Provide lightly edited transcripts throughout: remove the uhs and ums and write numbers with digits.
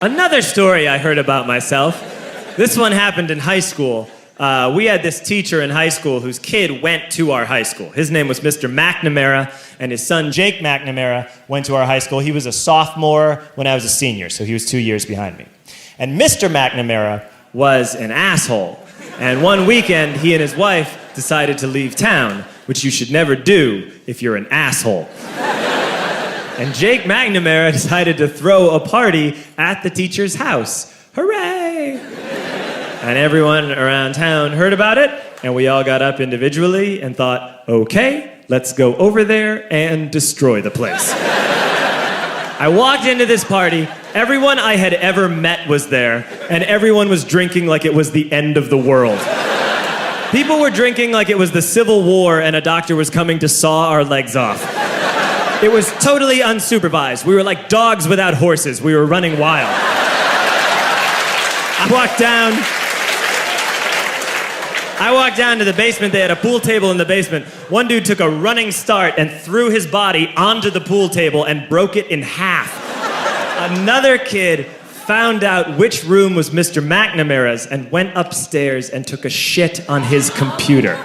Another story I heard about myself. This one happened in high school. We had this teacher in high school whose kid went to our high school. His name was Mr. McNamara, and his son Jake McNamara went to our high school. He was a sophomore when I was a senior, so he was 2 years behind me. And Mr. McNamara was an asshole. And one weekend, he and his wife decided to leave town, which you should never do if you're an asshole. And Jake McNamara decided to throw a party at the teacher's house. Hooray! And everyone around town heard about it, and we all got up individually and thought, okay, let's go over there and destroy the place. I walked into this party, everyone I had ever met was there, and everyone was drinking like it was the end of the world. People were drinking like it was the Civil War and a doctor was coming to saw our legs off. It was totally unsupervised. We were like dogs without horses. We were running wild. I walked down to the basement. They had a pool table in the basement. One dude took a running start and threw his body onto the pool table and broke it in half. Another kid found out which room was Mr. McNamara's and went upstairs and took a shit on his computer.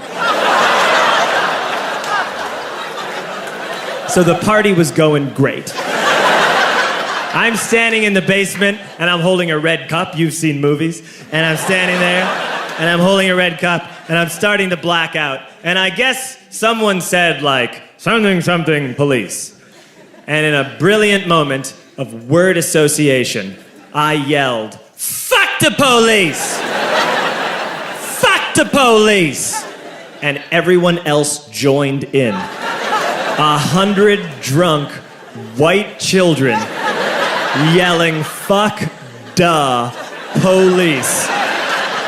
So the party was going great. I'm standing in the basement and I'm holding a red cup. You've seen movies. And I'm standing there and I'm holding a red cup and I'm starting to black out. And I guess someone said like, something, something, police. And in a brilliant moment of word association, I yelled, fuck the police! Fuck the police! And everyone else joined in. 100 drunk white children yelling, fuck the police.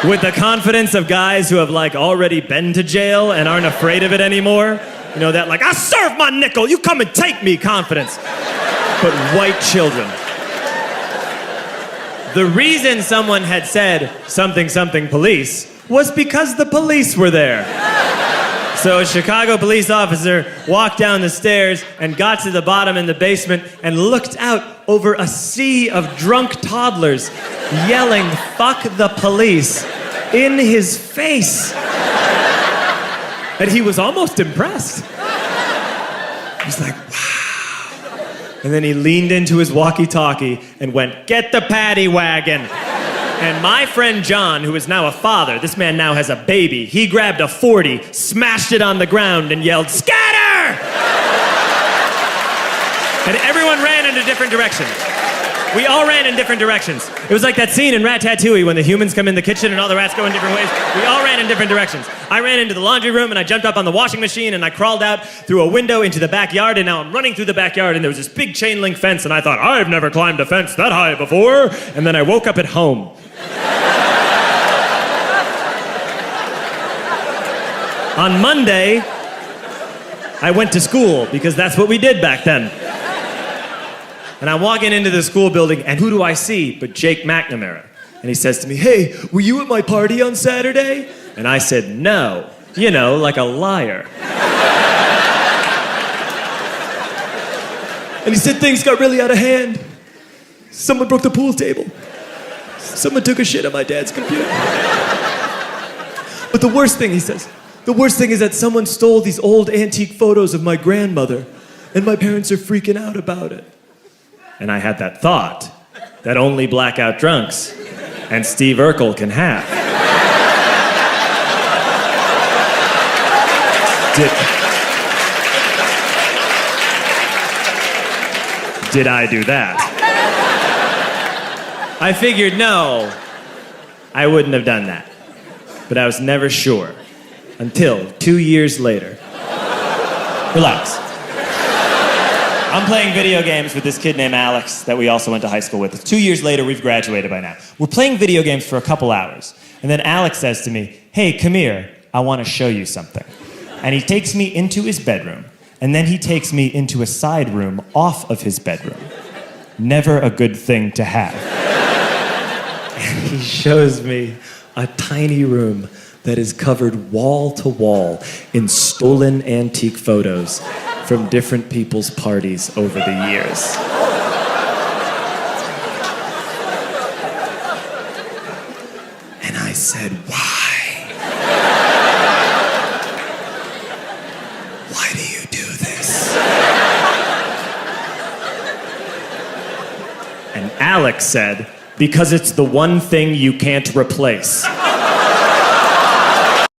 With the confidence of guys who have like already been to jail and aren't afraid of it anymore. You know, that like, I serve my nickel, you come and take me confidence. But white children. The reason someone had said something, something police was because the police were there. So a Chicago police officer walked down the stairs and got to the bottom in the basement and looked out over a sea of drunk toddlers yelling, fuck the police, in his face. And he was almost impressed. He's like, wow. And then he leaned into his walkie-talkie and went, get the paddy wagon. And my friend John, who is now a father, this man now has a baby, he grabbed a 40, smashed it on the ground, and yelled, scatter! And everyone ran in a different direction. We all ran in different directions. It was like that scene in Ratatouille when the humans come in the kitchen and all the rats go in different ways. We all ran in different directions. I ran into the laundry room and I jumped up on the washing machine and I crawled out through a window into the backyard, and now I'm running through the backyard and there was this big chain link fence and I thought, I've never climbed a fence that high before. And then I woke up at home. On Monday, I went to school because that's what we did back then. And I'm walking into the school building, and who do I see but Jake McNamara? And he says to me, hey, were you at my party on Saturday? And I said, no. You know, like a liar. And he said, things got really out of hand. Someone broke the pool table. Someone took a shit on my dad's computer. But the worst thing, he says, the worst thing is that someone stole these old antique photos of my grandmother, and my parents are freaking out about it. And I had that thought that only blackout drunks and Steve Urkel can have. Did I do that? I figured, no, I wouldn't have done that. But I was never sure until 2 years later. Relax. I'm playing video games with this kid named Alex that we also went to high school with. 2 years later, we've graduated by now. We're playing video games for a couple hours. And then Alex says to me, hey, come here, I want to show you something. And he takes me into his bedroom. And then he takes me into a side room off of his bedroom. Never a good thing to have. And he shows me a tiny room that is covered wall to wall in stolen antique photos from different people's parties over the years. said, why? Why do you do this? And Alex said, because it's the one thing you can't replace.